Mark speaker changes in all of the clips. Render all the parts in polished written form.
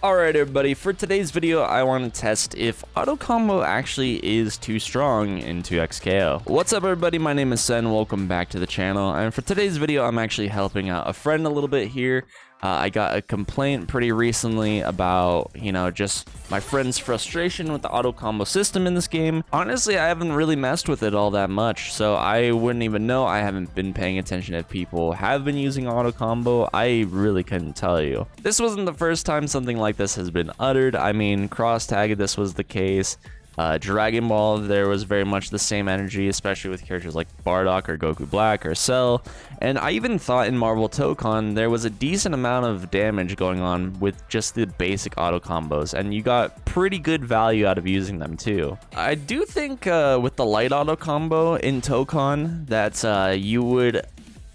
Speaker 1: Alright everybody, for today's video I want to test if auto combo actually is too strong in 2x KO. What's up everybody, my name is Sen, welcome back to the channel, and for today's video I'm actually helping out a friend a little bit here. I got a complaint pretty recently about, just my friend's frustration with the auto combo system in this game. Honestly, I haven't really messed with it all that much, so I wouldn't even know. I haven't been paying attention if people have been using auto combo. I really couldn't tell you. This wasn't the first time something like this has been uttered. I mean, Cross Tag, this was the case. Dragon Ball, there was very much the same energy, especially with characters like Bardock or Goku Black or Cell. And I even thought in Marvel Tokon there was a decent amount of damage going on with just the basic auto combos, and you got pretty good value out of using them too. I do think with the light auto combo in Tokon that you would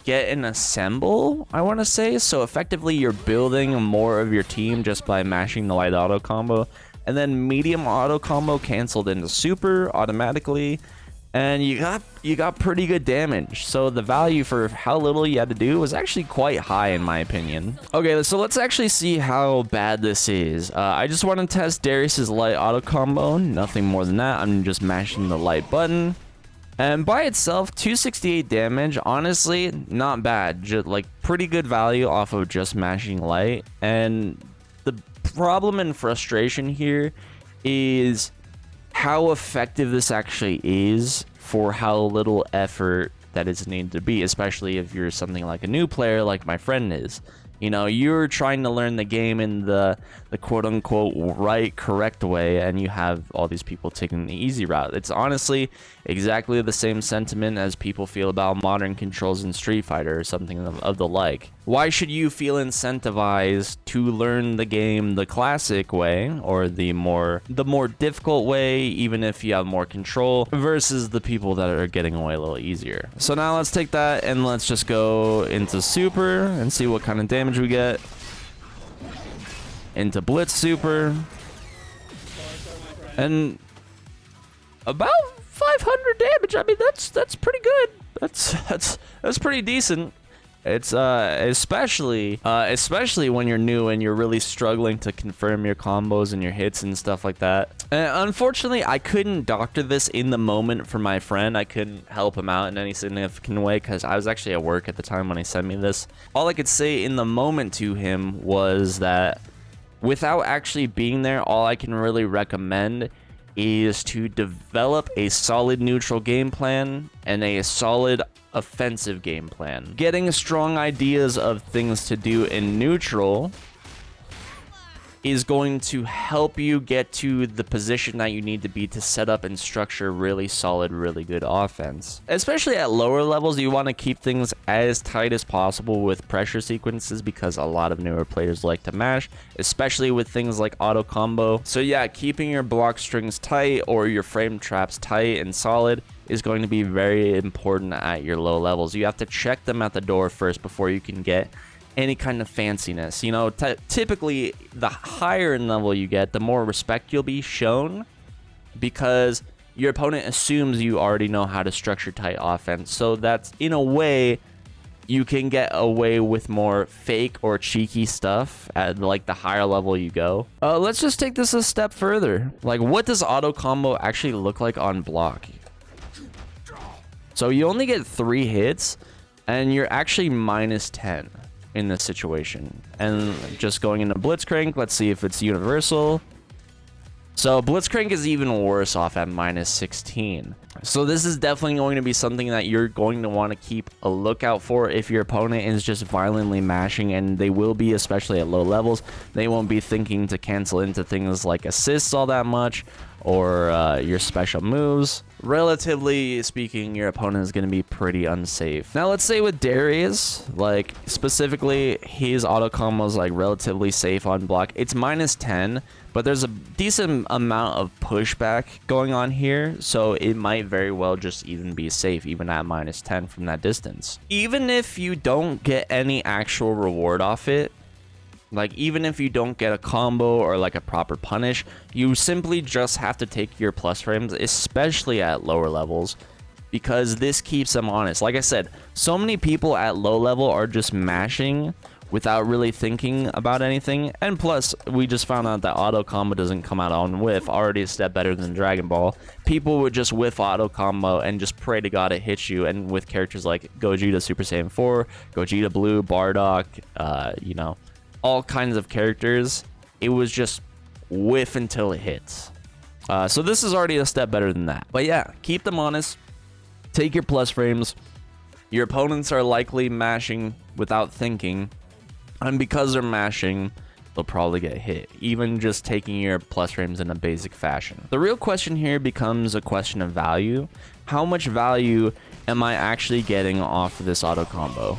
Speaker 1: get an assemble, I want to say. So effectively you're building more of your team just by mashing the light auto combo. And then medium auto combo canceled into super automatically, and you got pretty good damage. So the value for how little you had to do was actually quite high in my opinion. Okay, so let's actually see how bad this is. I just want to test Darius's light auto combo, nothing more than that. I'm just mashing the light button, and by itself 268 damage, honestly not bad. Just like pretty good value off of just mashing light. And the problem and frustration here is how effective this actually is for how little effort that is needed to be, especially if you're something like a new player like my friend is. You're trying to learn the game in the quote-unquote correct way, and you have all these people taking the easy route. It's honestly exactly the same sentiment as people feel about modern controls in Street Fighter or something of the like. Why should you feel incentivized to learn the game the classic way, or the more difficult way, even if you have more control, versus the people that are getting away a little easier? So now let's take that and let's just go into super and see what kind of damage we get. Into Blitz super, and about 500 damage. I mean, that's pretty good. That's pretty decent. It's especially when you're new and you're really struggling to confirm your combos and your hits and stuff like that. And unfortunately, I couldn't doctor this in the moment for my friend. I couldn't help him out in any significant way because I was actually at work at the time when he sent me this. All I could say in the moment to him was that without actually being there, all I can really recommend is to develop a solid neutral game plan and a solid offensive game plan. Getting strong ideas of things to do in neutral is going to help you get to the position that you need to be to set up and structure really solid, really good offense. Especially at lower levels, you want to keep things as tight as possible with pressure sequences because a lot of newer players like to mash, especially with things like auto combo. So yeah, keeping your block strings tight or your frame traps tight and solid is going to be very important at your low levels. You have to check them at the door first before you can get any kind of fanciness. Typically the higher in level you get, the more respect you'll be shown because your opponent assumes you already know how to structure tight offense. So that's, in a way, you can get away with more fake or cheeky stuff at like the higher level you go. Let's just take this a step further. Like, what does auto combo actually look like on block? So you only get 3 hits and you're actually minus 10 in this situation. And just going into Blitzcrank, let's see if it's universal. So Blitzcrank is even worse off at minus 16. So this is definitely going to be something that you're going to want to keep a lookout for if your opponent is just violently mashing, and they will be, especially at low levels. They won't be thinking to cancel into things like assists all that much or your special moves. Relatively speaking, your opponent is going to be pretty unsafe. Now let's say with Darius, like specifically his auto combo is like relatively safe on block. It's minus 10, but there's a decent amount of pushback going on here, so it might very well just even be safe even at minus 10 from that distance. Even if you don't get any actual reward off it, like even if you don't get a combo or like a proper punish, you simply just have to take your plus frames, especially at lower levels, because this keeps them honest. Like I said, so many people at low level are just mashing without really thinking about anything. And plus, we just found out that auto combo doesn't come out on whiff, already a step better than Dragon Ball. People would just whiff auto combo and just pray to God it hits you. And with characters like Gogeta Super Saiyan 4, Gogeta Blue, Bardock, you know, all kinds of characters, it was just whiff until it hits. So this is already a step better than that. But yeah, keep them honest. Take your plus frames. Your opponents are likely mashing without thinking. And because they're mashing, they'll probably get hit, even just taking your plus frames in a basic fashion. The real question here becomes a question of value. How much value am I actually getting off of this auto combo?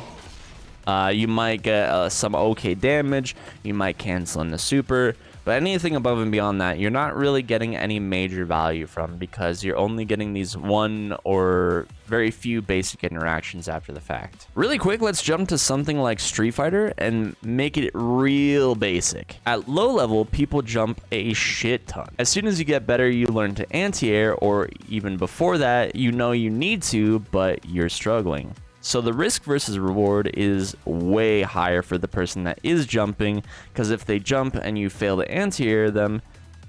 Speaker 1: You might get some okay damage, you might cancel in the super, but anything above and beyond that, you're not really getting any major value from, because you're only getting these one or very few basic interactions after the fact. Really quick, let's jump to something like Street Fighter and make it real basic. At low level, people jump a shit ton. As soon as you get better, you learn to anti-air, or even before that, you know you need to, but you're struggling. So the risk versus reward is way higher for the person that is jumping, because if they jump and you fail to anti-air them,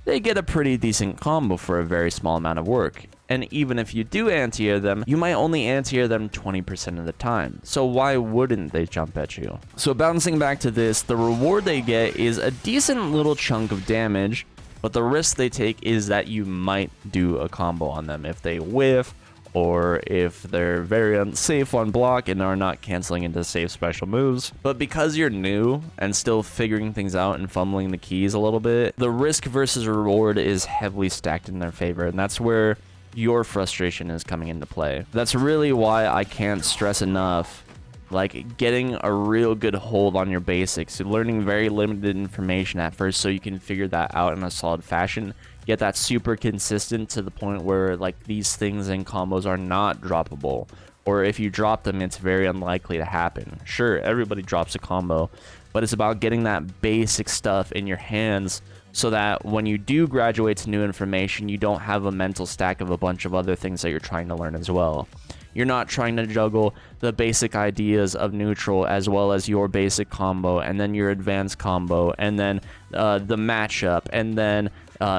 Speaker 1: they get a pretty decent combo for a very small amount of work. And even if you do anti-air them, you might only anti-air them 20% of the time. So why wouldn't they jump at you? So bouncing back to this, the reward they get is a decent little chunk of damage, but the risk they take is that you might do a combo on them if they whiff, or if they're very unsafe on block and are not canceling into safe special moves. But because you're new and still figuring things out and fumbling the keys a little bit, the risk versus reward is heavily stacked in their favor, and that's where your frustration is coming into play. That's really why I can't stress enough, like, getting a real good hold on your basics, learning very limited information at first so you can figure that out in a solid fashion. Get that super consistent to the point where, like, these things and combos are not droppable, or if you drop them, it's very unlikely to happen. Sure, everybody drops a combo, but it's about getting that basic stuff in your hands so that when you do graduate to new information, you don't have a mental stack of a bunch of other things that you're trying to learn as well. You're not trying to juggle the basic ideas of neutral as well as your basic combo, and then your advanced combo, and then the matchup, and then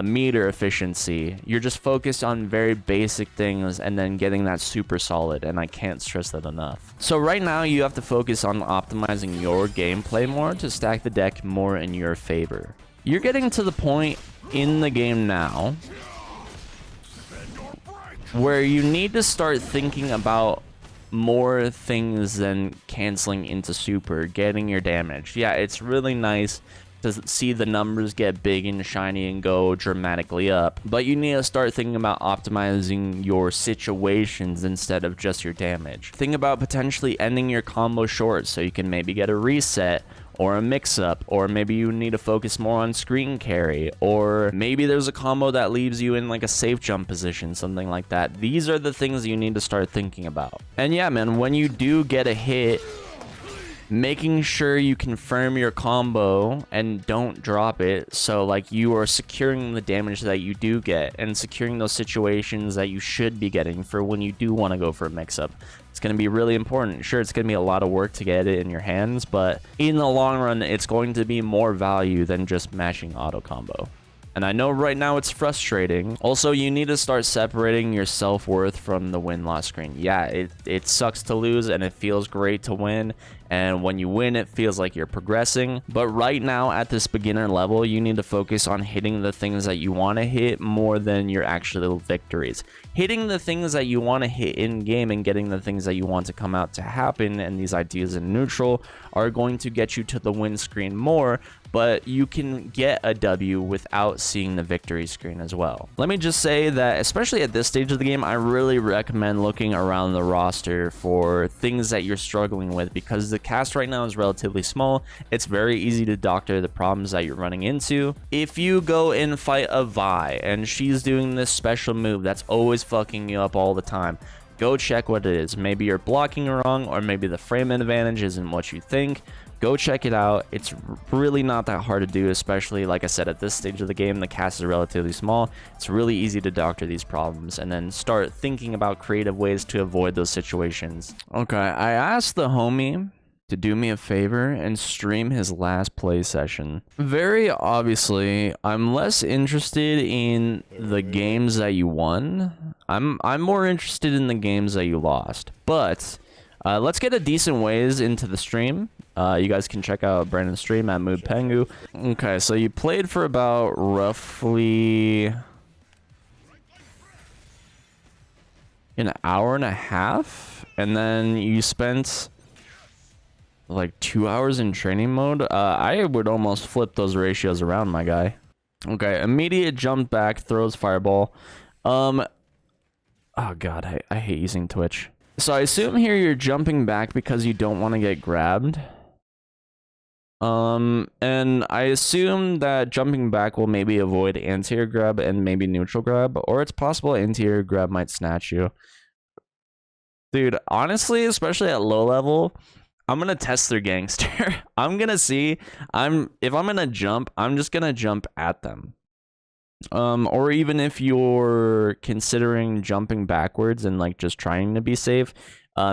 Speaker 1: meter efficiency. You're just focused on very basic things and then getting that super solid, and I can't stress that enough. So right now you have to focus on optimizing your gameplay more to stack the deck more in your favor. You're getting to the point in the game now where you need to start thinking about more things than canceling into super, getting your damage. Yeah, it's really nice to see the numbers get big and shiny and go dramatically up, but you need to start thinking about optimizing your situations instead of just your damage. Think about potentially ending your combo short so you can maybe get a reset or a mix-up, or maybe you need to focus more on screen carry, or maybe there's a combo that leaves you in like a safe jump position, something like that. These are the things you need to start thinking about. And yeah, man, when you do get a hit, making sure you confirm your combo and don't drop it, so like you are securing the damage that you do get and securing those situations that you should be getting for when you do want to go for a mix-up. It's going to be really important. Sure, it's going to be a lot of work to get it in your hands, but in the long run, it's going to be more value than just mashing auto combo. And I know right now it's frustrating. Also, you need to start separating your self-worth from the win-loss screen. Yeah, it sucks to lose and it feels great to win. And when you win, it feels like you're progressing. But right now at this beginner level, you need to focus on hitting the things that you want to hit more than your actual victories. Hitting the things that you want to hit in game and getting the things that you want to come out to happen, and these ideas in neutral are going to get you to the win screen more, but you can get a W without seeing the victory screen as well. Let me just say that, especially at this stage of the game, I really recommend looking around the roster for things that you're struggling with, because the cast right now is relatively small. It's very easy to doctor the problems that you're running into. If you go and fight a Vi and she's doing this special move that's always fucking you up all the time, go check what it is. Maybe you're blocking wrong, or maybe the frame advantage isn't what you think. Go check it out. It's really not that hard to do, especially, like I said, at this stage of the game, the cast is relatively small. It's really easy to doctor these problems and then start thinking about creative ways to avoid those situations. Okay, I asked the homie to do me a favor and stream his last play session. Very obviously, I'm less interested in the games that you won. I'm more interested in the games that you lost. But let's get a decent ways into the stream. You guys can check out Brandon's stream at Mood Pengu. Okay, so you played for about roughly an hour and a half, and then you spent like 2 hours in training mode. I would almost flip those ratios around, my guy. Okay, immediate jump back, throws fireball. Oh god, I hate using Twitch. So I assume here you're jumping back because you don't want to get grabbed. And I assume that jumping back will maybe avoid anti-air grab and maybe neutral grab, or it's possible anti-air grab might snatch you. Dude, honestly, especially at low level, I'm gonna test their gangster. I'm gonna see. If I'm gonna jump, I'm just gonna jump at them. Or even if you're considering jumping backwards and like just trying to be safe,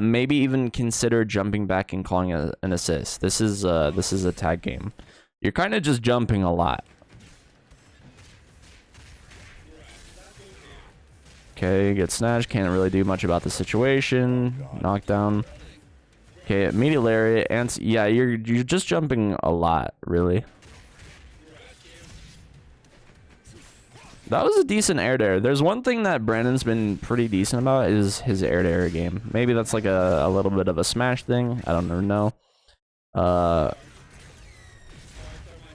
Speaker 1: maybe even consider jumping back and calling an assist. This is a tag game. You're kind of just jumping a lot. Okay, get snatched. Can't really do much about the situation. Knockdown. Okay, immediate lariat, and yeah, you're just jumping a lot, really. That was a decent air to air. There's one thing that Brandon's been pretty decent about is his air to air game. Maybe that's like a little bit of a smash thing. I don't know.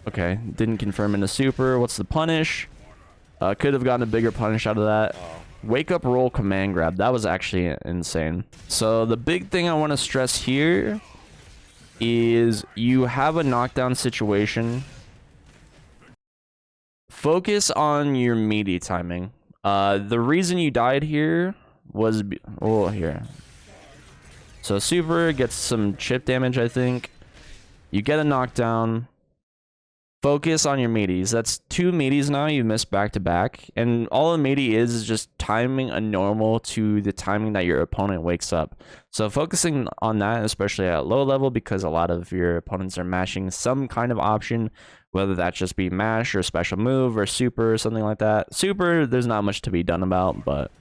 Speaker 1: Okay, didn't confirm into super. What's the punish? Could have gotten a bigger punish out of that. Wake up roll command grab. That was actually insane. So the big thing I want to stress here is you have a knockdown situation. Focus on your meaty timing. The reason you died here was here. So super gets some chip damage, I think. You get a knockdown. Focus on your meaties. That's 2 meaties now you missed back to back, and all a meaty is just timing a normal to the timing that your opponent wakes up. So focusing on that, especially at low level, because a lot of your opponents are mashing some kind of option, whether that just be mash or special move or super or something like that. Super, there's not much to be done about, but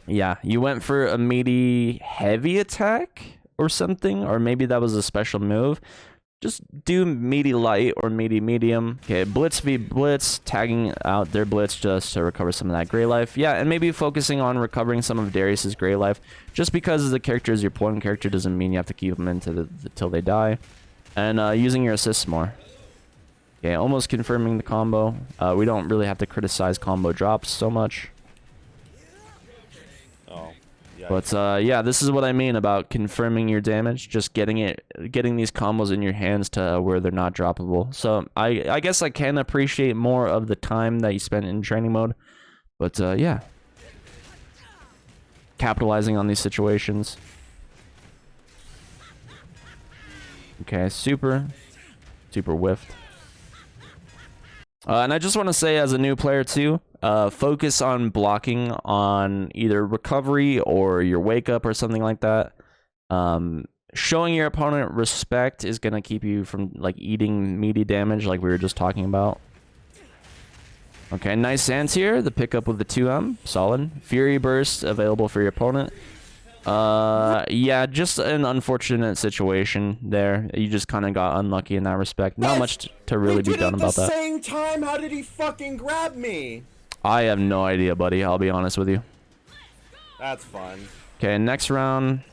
Speaker 1: yeah, you went for a meaty heavy attack or something, or maybe that was a special move. Just do meaty light or meaty medium. Okay, blitz v blitz, tagging out their blitz just to recover some of that gray life. Yeah, and maybe focusing on recovering some of Darius's gray life. Just because the character is your point character doesn't mean you have to keep them into till they die. And using your assists more. Okay, almost confirming the combo. We don't really have to criticize combo drops so much. But yeah, this is what I mean about confirming your damage, just getting these combos in your hands to where they're not droppable. So I guess I can appreciate more of the time that you spent in training mode, but yeah, capitalizing on these situations. Okay, super whiffed. And I just want to say, as a new player too, focus on blocking on either recovery or your wake up or something like that. Showing your opponent respect is going to keep you from like eating meaty damage like we were just talking about. Okay, nice stance here. The pickup with the 2M, solid. Fury burst available for your opponent. Yeah, just an unfortunate situation there. You just kind of got unlucky in that respect. Not much to really be done about that.
Speaker 2: At the same time, how did he fucking grab me?
Speaker 1: I have no idea, buddy. I'll be honest with you.
Speaker 2: That's fun.
Speaker 1: Okay, next round,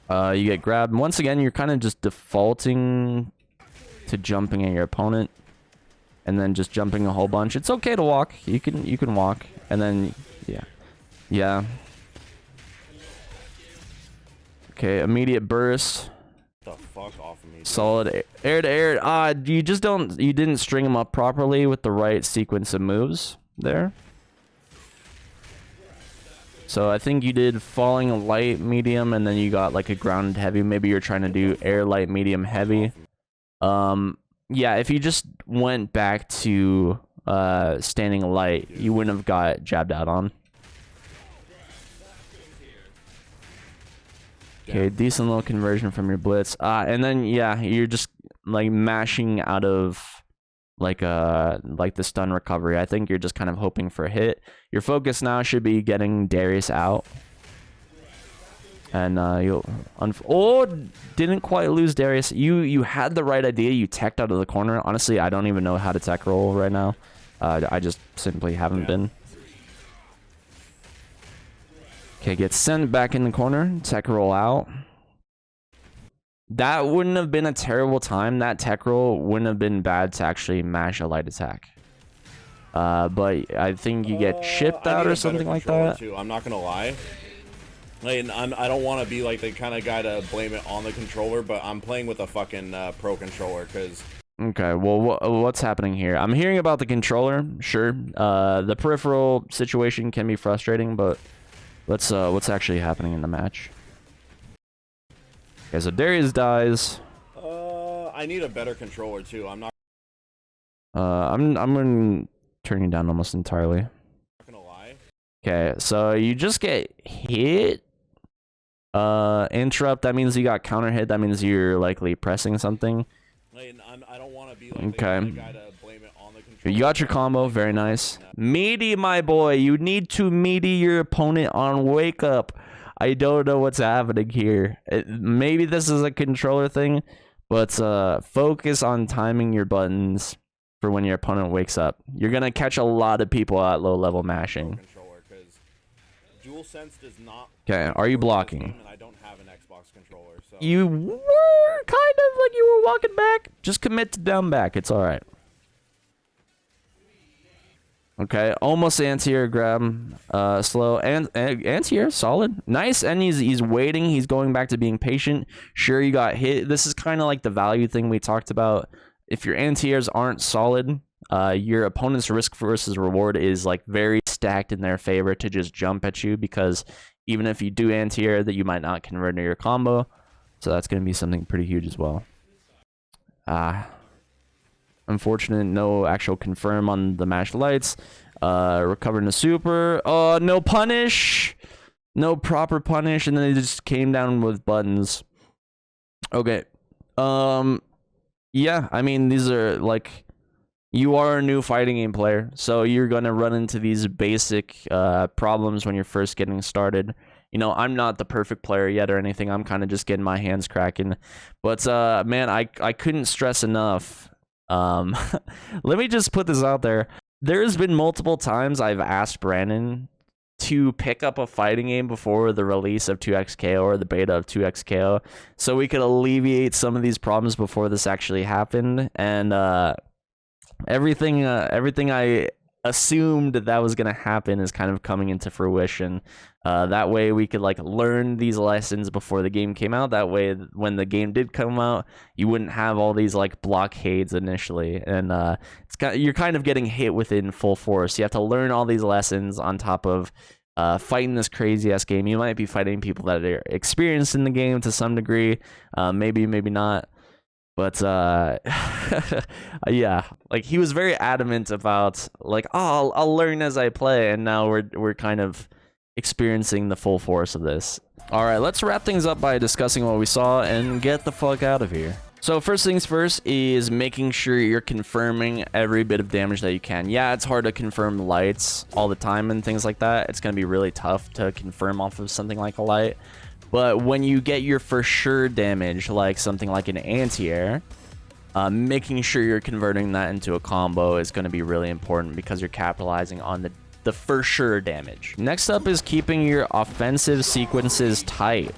Speaker 1: you get grabbed. Once again, you're kind of just defaulting to jumping at your opponent, and then just jumping a whole bunch. It's okay to walk. You can walk, and then yeah. Okay, immediate burst.
Speaker 2: The fuck off of me, dude.
Speaker 1: Solid air to air. You didn't string them up properly with the right sequence of moves there. So I think you did falling light, medium, and then you got like a grounded heavy. Maybe you're trying to do air, light, medium, heavy. Yeah, if you just went back to standing light, you wouldn't have got jabbed out on. Okay, decent little conversion from your blitz. And then yeah, you're just like mashing out of like the stun recovery. I think you're just kind of hoping for a hit. Your focus now should be getting Darius out. And you'll didn't quite lose Darius. You had the right idea. You teched out of the corner. Honestly, I don't even know how to tech roll right now. I just simply haven't been. Okay, get sent back in the corner. Tech roll out. That wouldn't have been a terrible time. That tech roll wouldn't have been bad to actually mash a light attack. But I think you get chipped out or something like that.
Speaker 2: Too. I'm not gonna lie. Like, I don't want to be like the kind of guy to blame it on the controller, but I'm playing with a fucking pro controller because.
Speaker 1: Okay, well, what's happening here? I'm hearing about the controller. Sure, the peripheral situation can be frustrating, but let's what's actually happening in the match? Okay, so Darius dies.
Speaker 2: I need a better controller too. I'm not.
Speaker 1: I'm gonna turn you down almost entirely.
Speaker 2: Not gonna lie.
Speaker 1: Okay, so you just get hit. Interrupt. That means you got counter hit. That means you're likely pressing something.
Speaker 2: I don't want to be like
Speaker 1: okay.
Speaker 2: the guy to blame it on the controller.
Speaker 1: You got your combo. Very nice. Meaty, my boy. You need to meaty your opponent on wake up. I don't know what's happening here. Maybe this is a controller thing, but focus on timing your buttons for when your opponent wakes up. You're gonna catch a lot of people at low level mashing.
Speaker 2: DualSense does not.
Speaker 1: Okay, are you blocking?
Speaker 2: And I don't have an Xbox controller, so.
Speaker 1: You were kind of like you were walking back. Just commit to down back. It's all right. Okay, almost anti-air grab. Slow and anti-air, solid, nice. And he's waiting. He's going back to being patient. Sure, you got hit. This is kind of like the value thing we talked about. If your anti-airs aren't solid, your opponent's risk versus reward is like very stacked in their favor to just jump at you, because even if you do anti-air, that you might not convert into your combo. So that's going to be something pretty huge as well. Unfortunate, no actual confirm on the mashed lights. Recovering the super. Oh, no punish. No proper punish, and then they just came down with buttons. Okay. Yeah, I mean, these are like, you are a new fighting game player, so you're gonna run into these basic problems when you're first getting started. You know, I'm not the perfect player yet or anything. I'm kind of just getting my hands cracking. But man, I couldn't stress enough. Let me just put this out there. There's been multiple times I've asked Brandon to pick up a fighting game before the release of 2XKO or the beta of 2XKO, so we could alleviate some of these problems before this actually happened. And everything I assumed that was gonna happen is kind of coming into fruition. That way we could like learn these lessons before the game came out. That way when the game did come out, you wouldn't have all these like blockades initially, and you're kind of getting hit within full force. You have to learn all these lessons on top of fighting this crazy ass game. You might be fighting people that are experienced in the game to some degree, maybe not. But yeah, like he was very adamant about like, oh, I'll learn as I play, and now we're kind of experiencing the full force of this. All right, let's wrap things up by discussing what we saw and get the fuck out of here. So first things first is making sure you're confirming every bit of damage that you can. Yeah, it's hard to confirm lights all the time and things like that. It's gonna be really tough to confirm off of something like a light. But when you get your for sure damage, like something like an anti-air, making sure you're converting that into a combo is going to be really important, because you're capitalizing on the for sure damage. Next up is keeping your offensive sequences tight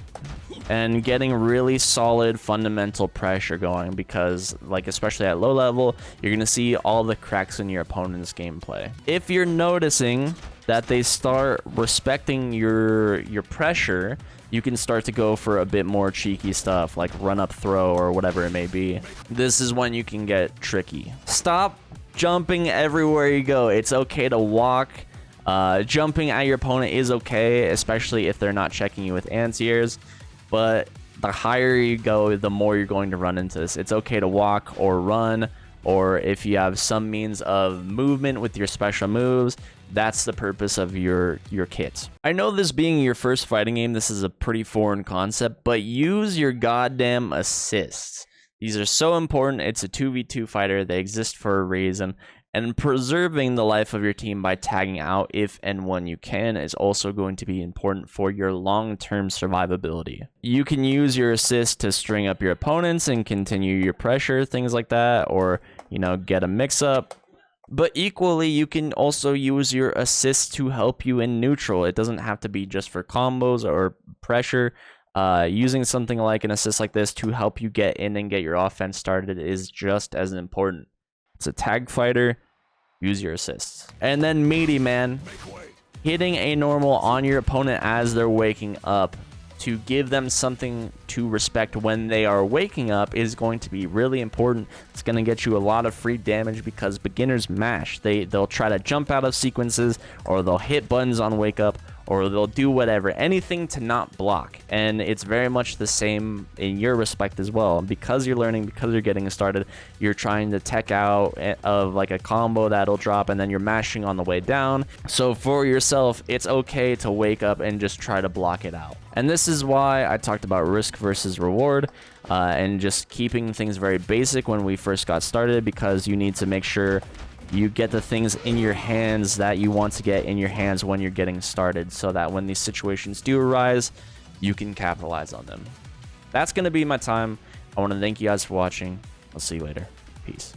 Speaker 1: and getting really solid fundamental pressure going, because like especially at low level, you're going to see all the cracks in your opponent's gameplay. If you're noticing that they start respecting your pressure, you can start to go for a bit more cheeky stuff like run up throw or whatever it may be. This is when you can get tricky. Stop jumping everywhere you go. It's okay to walk. Jumping at your opponent is okay, especially if they're not checking you with anti-airs, but the higher you go, the more you're going to run into this. It's okay to walk or run or if you have some means of movement with your special moves, that's the purpose of your kit. I know this being your first fighting game, this is a pretty foreign concept, but use your goddamn assists. These are so important. It's a 2v2 fighter. They exist for a reason. And preserving the life of your team by tagging out if and when you can is also going to be important for your long-term survivability. You can use your assist to string up your opponents and continue your pressure, things like that, or, you know, get a mix-up. But equally, you can also use your assist to help you in neutral. It doesn't have to be just for combos or pressure. Using something like an assist like this to help you get in and get your offense started is just as important. It's a tag fighter. Use your assists. And then meaty, man. Hitting a normal on your opponent as they're waking up to give them something to respect when they are waking up is going to be really important. It's going to get you a lot of free damage because beginners mash. They'll try to jump out of sequences, or they'll hit buttons on wake up, or they'll do whatever, anything to not block. And it's very much the same in your respect as well. Because you're learning, because you're getting started, you're trying to tech out of like a combo that'll drop, and then you're mashing on the way down. So for yourself, it's okay to wake up and just try to block it out. And this is why I talked about risk versus reward, and just keeping things very basic when we first got started, because you need to make sure you get the things in your hands that you want to get in your hands when you're getting started, so that when these situations do arise, you can capitalize on them. That's going to be my time. I want to thank you guys for watching. I'll see you later. Peace.